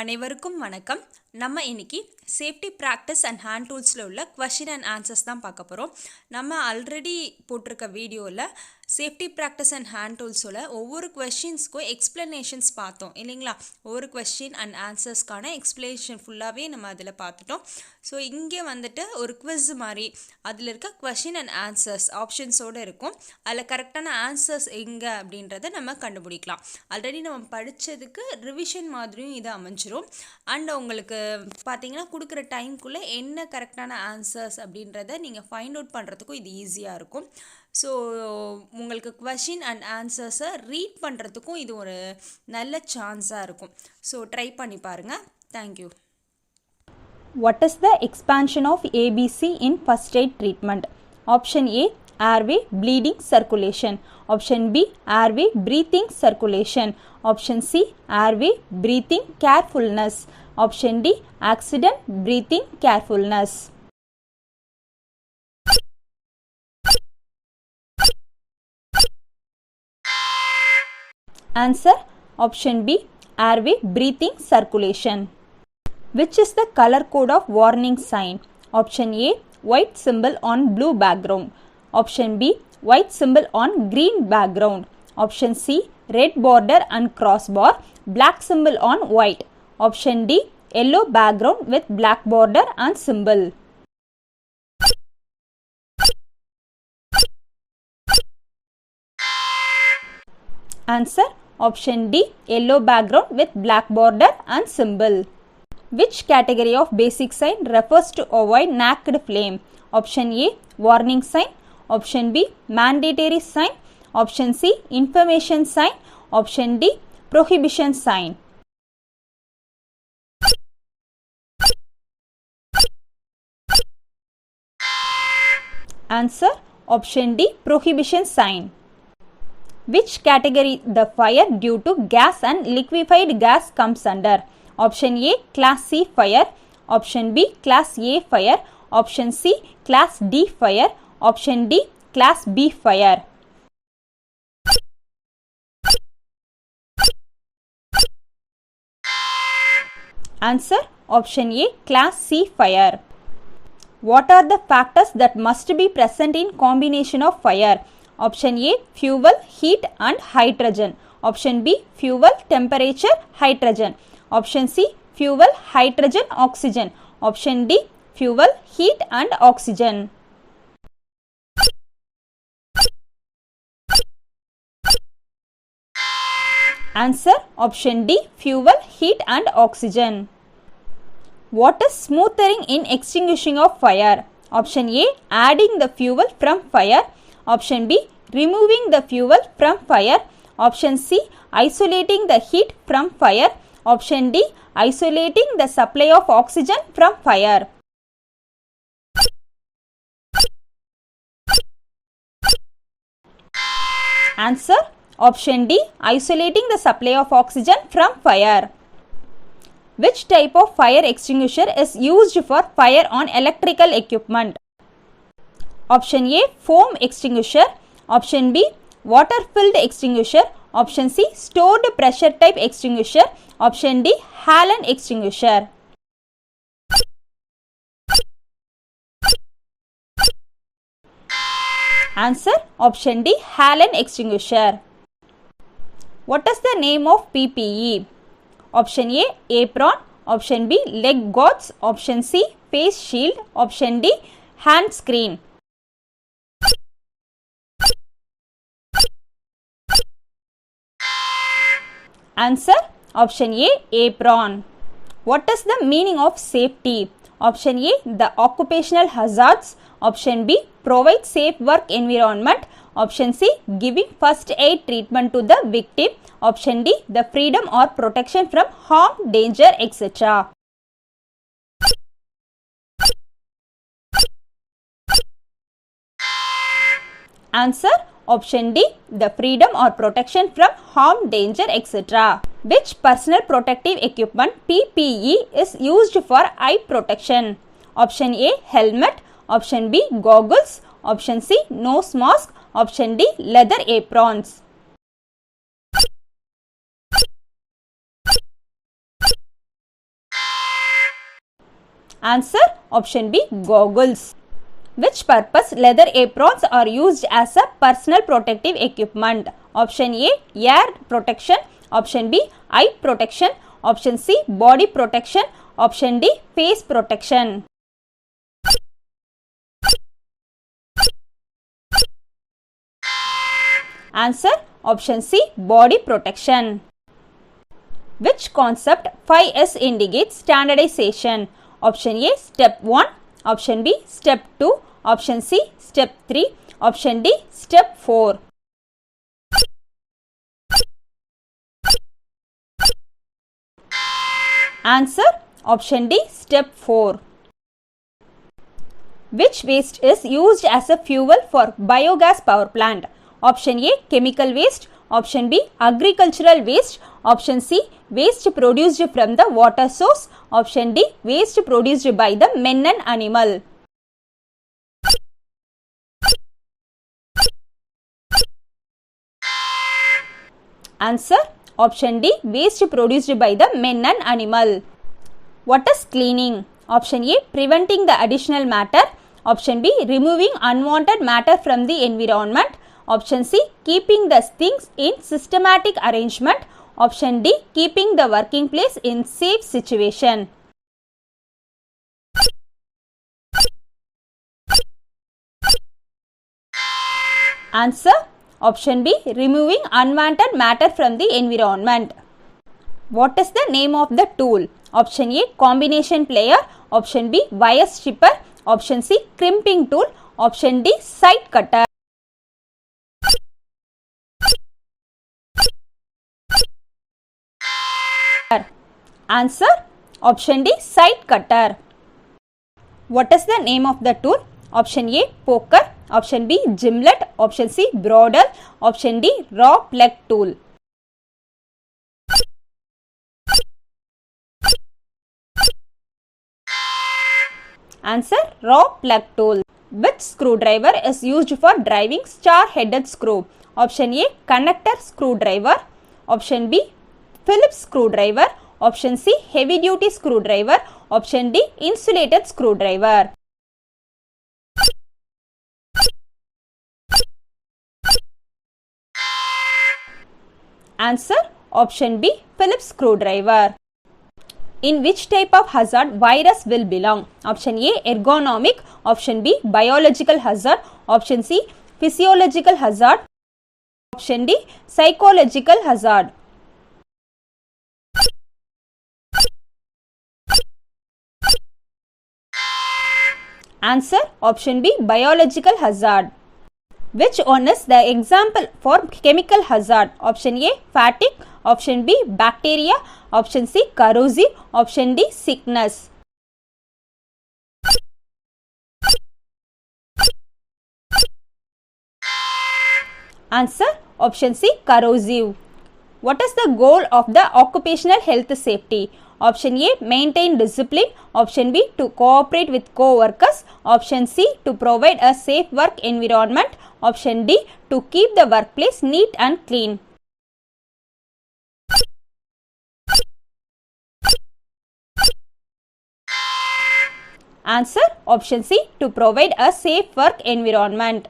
அனைவருக்கும் வணக்கம். நம்ம இன்னைக்கு சேஃப்டி ப்ராக்டிஸ் அண்ட் ஹேண்ட் டூல்ஸில் உள்ள கொஷின் அண்ட் ஆன்சர்ஸ் தான் பார்க்க போகிறோம். நம்ம ஆல்ரெடி போட்டிருக்க வீடியோவில் சேஃப்டி ப்ராக்டிஸ் அண்ட் ஹேண்ட் டூல்ஸில் ஒவ்வொரு கொஷின்ஸ்க்கும் எக்ஸ்ப்ளனேஷன்ஸ் பார்த்தோம் இல்லைங்களா. ஒவ்வொரு கொஷின் அண்ட் ஆன்சர்ஸ்க்கான எக்ஸ்ப்ளனேஷன் ஃபுல்லாகவே நம்ம அதில் பார்த்துட்டோம். ஸோ இங்கே வந்துட்டு ஒரு குவிஸ் மாதிரி அதில் இருக்க கொஷின் அண்ட் ஆன்சர்ஸ் ஆப்ஷன்ஸோடு இருக்கும். அதில் கரெக்டான ஆன்சர்ஸ் எங்கே அப்படின்றத நம்ம கண்டுபிடிக்கலாம். ஆல்ரெடி நம்ம படித்ததுக்கு ரிவிஷன் மாதிரியும் இது அமைஞ்சிரும். அண்ட் உங்களுக்கு பார்த்தீங்கன்னா கொடுக்குற டைம்குள்ளே என்ன கரெக்டான ஆன்சர்ஸ் அப்படின்றத நீங்கள் ஃபைண்ட் அவுட் பண்ணுறதுக்கும் இது ஈஸியாக இருக்கும். ஸோ உங்களுக்கு கொஷின் அண்ட் ஆன்சர்ஸை ரீட் பண்ணுறதுக்கும் இது ஒரு நல்ல சான்ஸாக இருக்கும். ஸோ ட்ரை பண்ணி பாருங்கள். Thank you. What is the expansion of ABC in first aid treatment? Option A, airway bleeding circulation. Option B, airway breathing circulation. Option C, airway breathing carefulness. Option D, accident breathing carefulness. Answer option B, airway breathing circulation. Which is the color code of warning sign? Option A, white symbol on blue background. Option B, white symbol on green background. Option C, red border and crossbar, black symbol on white. Option D, yellow background with black border and symbol. Answer option D, yellow background with black border and symbol. Which category of basic sign refers to avoid naked flame? Option A, warning sign. Option B, mandatory sign. Option C, information sign. Option D, prohibition sign. Answer option D, prohibition sign. Which category the fire due to gas and liquefied gas comes under? Option A, class C fire. Option B, class A fire. Option C, class D fire. Option D, class B fire. Answer option A, class C fire. What are the factors that must be present in combination of fire? Option A, fuel, heat and hydrogen. Option B, fuel, temperature, hydrogen. Option C, fuel, hydrogen, oxygen. Option D, fuel, heat and oxygen. Answer option D, fuel, heat and oxygen. What is smoothering in extinguishing of fire? Option A, adding the fuel from fire. Option B, removing the fuel from fire. Option C, isolating the heat from fire. Option D, isolating the supply of oxygen from fire. Answer option D, isolating the supply of oxygen from fire. Which type of fire extinguisher is used for fire on electrical equipment? Option A, foam extinguisher. Option B, water filled extinguisher. Option C, stored pressure type extinguisher. Option D, halon extinguisher. Answer option D, halon extinguisher. What is the name of PPE? Option A, apron. Option B, leg guards. Option C, face shield. Option D, hand screen. Answer option A, apron. What is the meaning of safety? Option A, the occupational hazards. Option B, provide safe work environment. Option C, giving first aid treatment to the victim. Option D, the freedom or protection from harm, danger, etc. Answer option D, the freedom or protection from harm, danger, etc. Which personal protective equipment PPE is used for eye protection? Option A, helmet. Option B, goggles. Option C, nose mask. Option D, leather aprons. Answer option B, goggles. Which purpose leather aprons are used as a personal protective equipment? Option A, air protection. Option B, eye protection. Option C, body protection. Option D, face protection. Answer option C, body protection. Which concept 5S indicates standardization? Option A, step 1. Option B, step 2. Option C, step 3. Option D, step 4. Answer option D, step 4. Which waste is used as a fuel for biogas power plant? Option A, chemical waste. Option B, agricultural waste. Option C, waste produced from the water source. Option D, waste produced by the men and animal. Answer option D, waste produced by the men and animal. What is cleaning? Option A, preventing the additional matter. Option B, removing unwanted matter from the environment. Option C, keeping the things in systematic arrangement. Option D, keeping the working place in safe situation. Answer option B, removing unwanted matter from the environment. What is the name of the tool? Option A, combination player. Option B, wire stripper. Option C, crimping tool. Option D, side cutter. Answer option D, side cutter. What is the name of the tool? Option A, poker. Option B, gimlet. Option C, brodel. Option D, raw plug tool. Answer raw plug tool. Which screwdriver is used for driving star-headed screw? Option A, conductor screwdriver. Option B, Phillips screwdriver. Option C, heavy duty screwdriver. Option D, insulated screwdriver. Answer option B, Phillips screwdriver. In which type of hazard virus will belong? Option A, ergonomic. Option B, biological hazard. Option C, physiological hazard. Option D, psychological hazard. Answer option B, biological hazard. Which one is the example for chemical hazard? Option A, fatigue. Option B, bacteria. Option C, corrosive. Option D, sickness. Answer option C, corrosive. What is the goal of the occupational health safety? Option A, maintain discipline. Option B, to cooperate with co-workers. Option C, to provide a safe work environment. Option D, to keep the workplace neat and clean. Answer option C, to provide a safe work environment.